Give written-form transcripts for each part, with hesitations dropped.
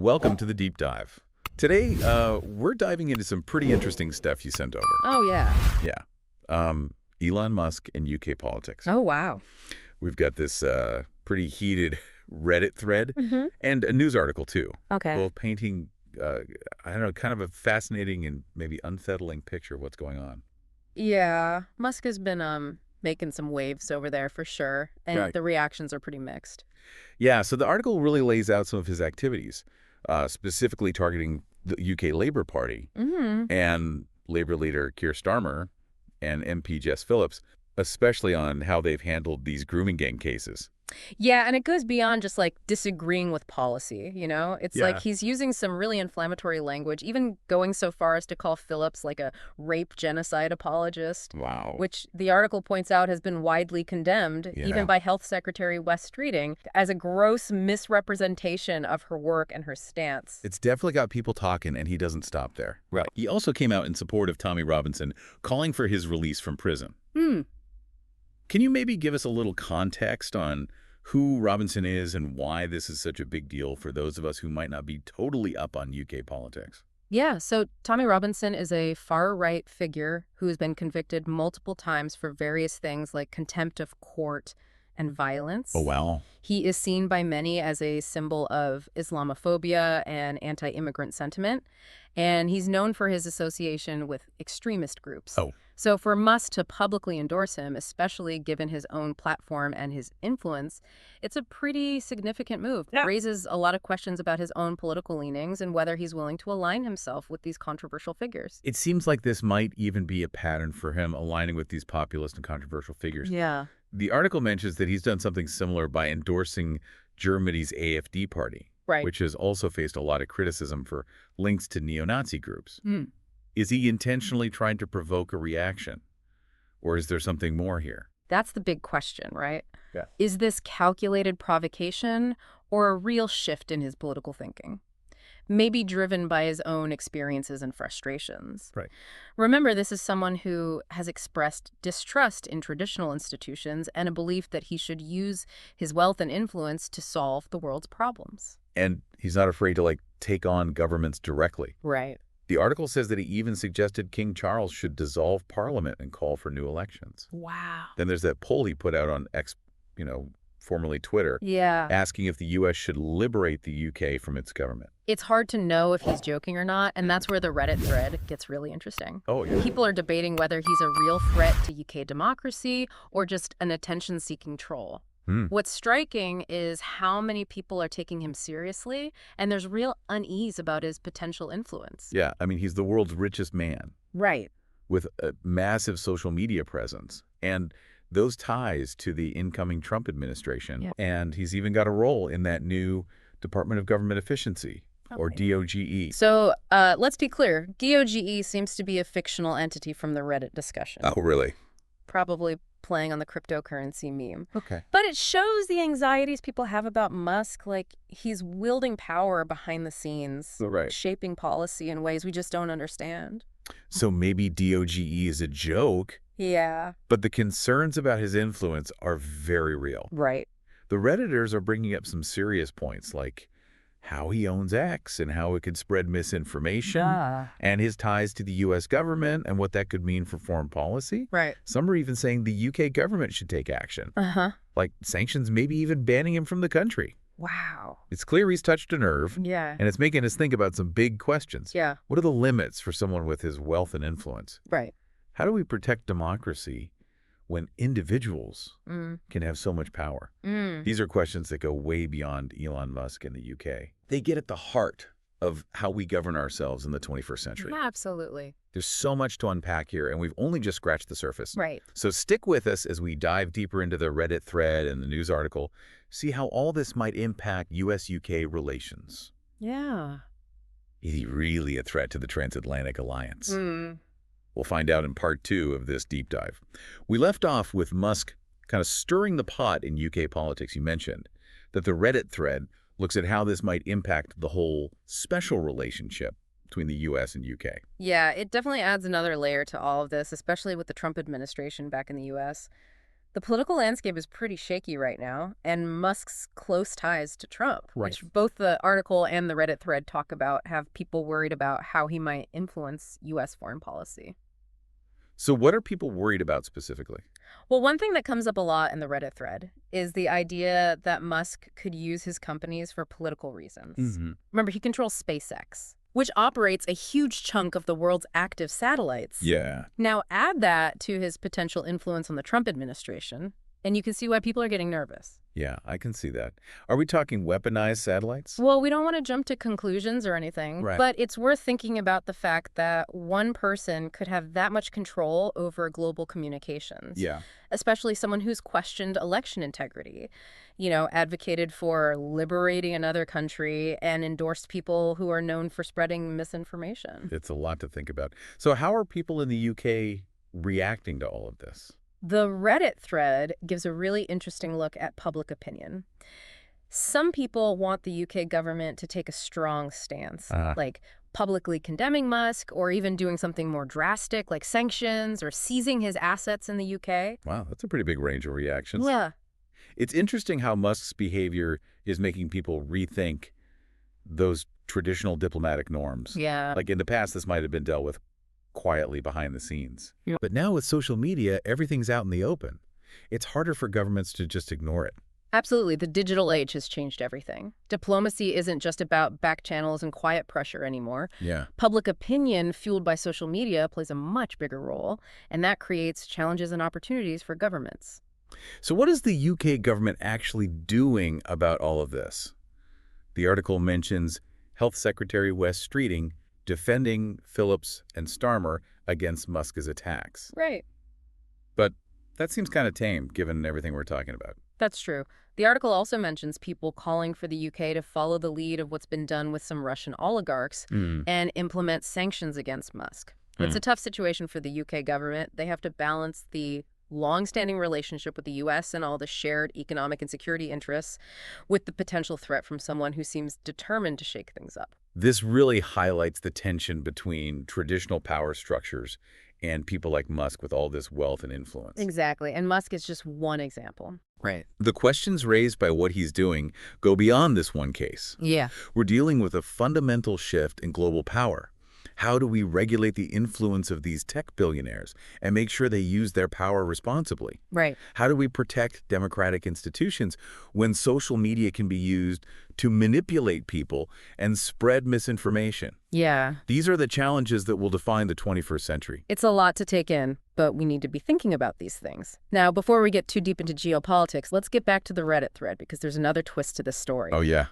welcome to the Deep Dive. Today, we're diving into some pretty interesting stuff you sent over. Oh, yeah. Yeah. Elon Musk and UK politics. Oh, wow. We've got this pretty heated Reddit thread and a news article, too. Okay. Both painting, I don't know, kind of a fascinating and maybe unsettling picture of what's going on. Yeah. Musk has been making some waves over there for sure, and the reactions are pretty mixed. Yeah, so the article really lays out some of his activities, specifically targeting the UK Labour Party and Labour leader Keir Starmer and MP Jess Phillips, especially on how they've handled these grooming gang cases. Yeah, and it goes beyond just like disagreeing with policy, you know? It's like Yeah. he's using some really inflammatory language, even going so far as to call Phillips like a rape genocide apologist. Wow. Which the article points out has been widely condemned, even by Health Secretary Wes Streeting, as a gross misrepresentation of her work and her stance. It's definitely got people talking, and he doesn't stop there. Right. He also came out in support of Tommy Robinson, calling for his release from prison. Can you maybe give us a little context on who Robinson is and why this is such a big deal for those of us who might not be totally up on UK politics? Yeah, so Tommy Robinson is a far-right figure who has been convicted multiple times for various things like contempt of court and violence. Oh, wow. He is seen by many as a symbol of Islamophobia and anti-immigrant sentiment, and he's known for his association with extremist groups. Oh. So for Musk to publicly endorse him, especially given his own platform and his influence, it's a pretty significant move. It raises a lot of questions about his own political leanings and whether he's willing to align himself with these controversial figures. It seems like this might even be a pattern for him aligning with these populist and controversial figures. Yeah. The article mentions that he's done something similar by endorsing Germany's AfD party, Right. which has also faced a lot of criticism for links to neo-Nazi groups. Is he intentionally trying to provoke a reaction? Or is there something more here? That's the big question, right? Yeah. Is this calculated provocation or a real shift in his political thinking? Maybe driven by his own experiences and frustrations. Right. Remember, this is someone who has expressed distrust in traditional institutions and a belief that he should use his wealth and influence to solve the world's problems. And he's not afraid to, take on governments directly. Right. The article says that he even suggested King Charles should dissolve Parliament and call for new elections. Wow. Then there's that poll he put out on X, formerly Twitter, Yeah. asking if the U.S. should liberate the U.K. from its government. It's hard to know if he's joking or not, and that's where the Reddit thread gets really interesting. Oh, yeah. People are debating whether he's a real threat to UK democracy or just an attention-seeking troll. What's striking is how many people are taking him seriously, and there's real unease about his potential influence. Yeah, he's the world's richest man Right. with a massive social media presence and those ties to the incoming Trump administration. Yeah. And he's even got a role in that new Department of Government Efficiency, or DOGE. So let's be clear. DOGE seems to be a fictional entity from the Reddit discussion. Oh, really? Probably playing on the cryptocurrency meme. Okay. But it shows the anxieties people have about Musk. Like, he's wielding power behind the scenes, Right. shaping policy in ways we just don't understand. So maybe DOGE is a joke, Yeah. but the concerns about his influence are very real. Right. The Redditors are bringing up some serious points, like how he owns X and how it could spread misinformation, and his ties to the U.S. government and what that could mean for foreign policy. Right. Some are even saying the UK government should take action, Uh-huh. like sanctions, maybe even banning him from the country. Wow. It's clear he's touched a nerve, Yeah. and it's making us think about some big questions. Yeah. What are the limits for someone with his wealth and influence? Right. How do we protect democracy when individuals can have so much power? These are questions that go way beyond Elon Musk and the UK. They get at the heart of how we govern ourselves in the 21st century. Absolutely. There's so much to unpack here, and we've only just scratched the surface. Right. So stick with us as we dive deeper into the Reddit thread and the news article, see how all this might impact U.S.-UK relations. Yeah. Is he really a threat to the transatlantic alliance? We'll find out in part 2 of this deep dive. We left off with Musk kind of stirring the pot in UK politics. You mentioned that the Reddit thread looks at how this might impact the whole special relationship between the U.S. and UK. Yeah, it definitely adds another layer to all of this, especially with the Trump administration back in the U.S. The political landscape is pretty shaky right now, and Musk's close ties to Trump, which both the article and the Reddit thread talk about, have people worried about how he might influence U.S. foreign policy. So what are people worried about specifically? Well, one thing that comes up a lot in the Reddit thread is the idea that Musk could use his companies for political reasons. Remember, he controls SpaceX, which operates a huge chunk of the world's active satellites. Yeah. Now add that to his potential influence on the Trump administration, and you can see why people are getting nervous. Yeah, I can see that. Are we talking weaponized satellites? Well, we don't want to jump to conclusions or anything, but it's worth thinking about the fact that one person could have that much control over global communications. Yeah. Especially someone who's questioned election integrity, advocated for liberating another country and endorsed people who are known for spreading misinformation. It's a lot to think about. So how are people in the UK reacting to all of this? The Reddit thread gives a really interesting look at public opinion. Some people want the UK government to take a strong stance, like publicly condemning Musk or even doing something more drastic like sanctions or seizing his assets in the UK. Wow, that's a pretty big range of reactions. Yeah. It's interesting how Musk's behavior is making people rethink those traditional diplomatic norms. Yeah. Like in the past, this might have been dealt with quietly behind the scenes. Yeah. But now with social media, everything's out in the open. It's harder for governments to just ignore it. Absolutely. The digital age has changed everything. Diplomacy isn't just about back channels and quiet pressure anymore. Yeah. Public opinion fueled by social media plays a much bigger role, and that creates challenges and opportunities for governments. So what is the UK government actually doing about all of this? The article mentions Health Secretary Wes Streeting defending Phillips and Starmer against Musk's attacks. Right. But that seems kind of tame, given everything we're talking about. That's true. The article also mentions people calling for the UK to follow the lead of what's been done with some Russian oligarchs and implement sanctions against Musk. It's a tough situation for the UK government. They have to balance the long-standing relationship with the U.S. and all the shared economic and security interests with the potential threat from someone who seems determined to shake things up. This really highlights the tension between traditional power structures and people like Musk with all this wealth and influence. Exactly. And Musk is just one example. Right. The questions raised by what he's doing go beyond this one case. Yeah. We're dealing with a fundamental shift in global power. How do we regulate the influence of these tech billionaires and make sure they use their power responsibly? Right. How do we protect democratic institutions when social media can be used to manipulate people and spread misinformation? Yeah. These are the challenges that will define the 21st century. It's a lot to take in, but we need to be thinking about these things. Now, before we get too deep into geopolitics, let's get back to the Reddit thread because there's another twist to this story. Oh, yeah.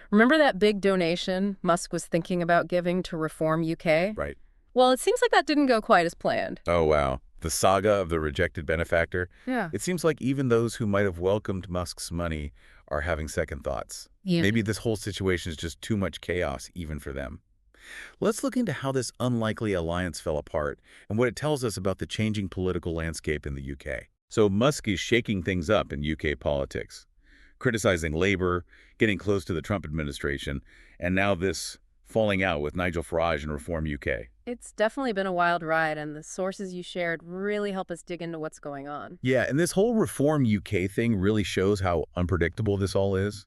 Remember that big donation Musk was thinking about giving to Reform UK? Right. Well, it seems like that didn't go quite as planned. Oh, wow. The saga of the rejected benefactor. Yeah. It seems like even those who might have welcomed Musk's money are having second thoughts. Yeah. Maybe this whole situation is just too much chaos even for them. Let's look into how this unlikely alliance fell apart and what it tells us about the changing political landscape in the UK. So Musk is shaking things up in UK politics, criticizing Labour, getting close to the Trump administration, and now this falling out with Nigel Farage and Reform UK. It's definitely been a wild ride, and the sources you shared really help us dig into what's going on. Yeah, and this whole Reform UK thing really shows how unpredictable this all is.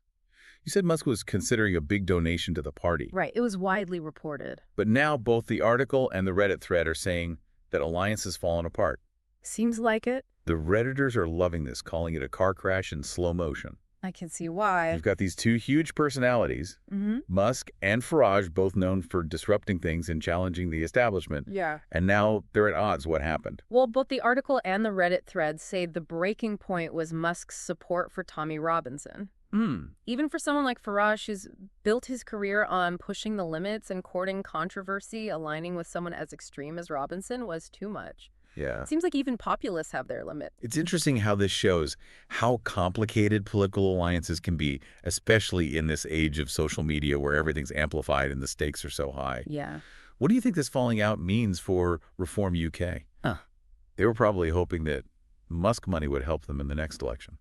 You said Musk was considering a big donation to the party. Right, it was widely reported. But now both the article and the Reddit thread are saying that alliance has fallen apart. Seems like it. The Redditors are loving this, calling it a car crash in slow motion. I can see why. You've got these two huge personalities, Musk and Farage, both known for disrupting things and challenging the establishment. Yeah. And now they're at odds. What happened? Well, both the article and the Reddit thread say the breaking point was Musk's support for Tommy Robinson. Even for someone like Farage, who's built his career on pushing the limits and courting controversy, aligning with someone as extreme as Robinson was too much. Yeah. It seems like even populists have their limit. It's interesting how this shows how complicated political alliances can be, especially in this age of social media where everything's amplified and the stakes are so high. Yeah. What do you think this falling out means for Reform UK? They were probably hoping that Musk money would help them in the next election.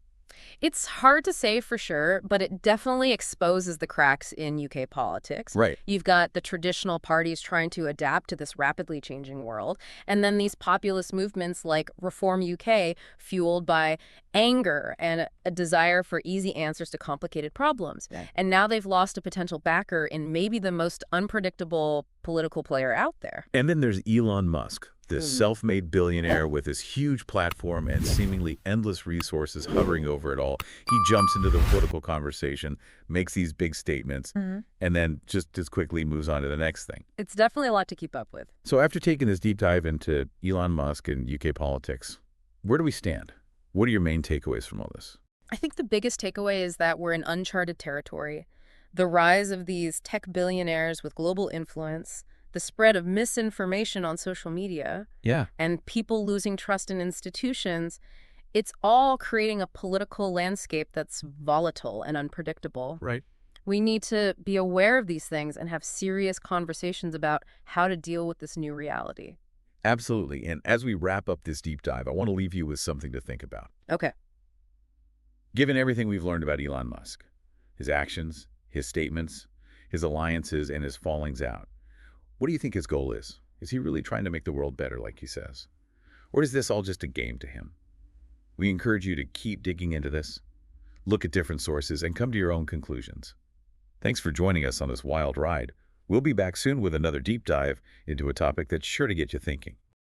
It's hard to say for sure, but it definitely exposes the cracks in UK politics. Right. You've got the traditional parties trying to adapt to this rapidly changing world, and then these populist movements like Reform UK, fueled by anger and a desire for easy answers to complicated problems. Yeah. And now they've lost a potential backer in maybe the most unpredictable political player out there. And then there's Elon Musk, this self-made billionaire with this huge platform and seemingly endless resources hovering over it all. He jumps into the political conversation, makes these big statements, and then just as quickly moves on to the next thing. It's definitely a lot to keep up with. So after taking this deep dive into Elon Musk and UK politics, where do we stand? What are your main takeaways from all this? I think the biggest takeaway is that we're in uncharted territory. The rise of these tech billionaires with global influence, the spread of misinformation on social media, and people losing trust in institutions, it's all creating a political landscape that's volatile and unpredictable. Right. We need to be aware of these things and have serious conversations about how to deal with this new reality. Absolutely. And as we wrap up this deep dive, I want to leave you with something to think about. Okay. Given everything we've learned about Elon Musk, his actions, his statements, his alliances, and his fallings out, what do you think his goal is? Is he really trying to make the world better, like he says? Or is this all just a game to him? We encourage you to keep digging into this, look at different sources, and come to your own conclusions. Thanks for joining us on this wild ride. We'll be back soon with another deep dive into a topic that's sure to get you thinking.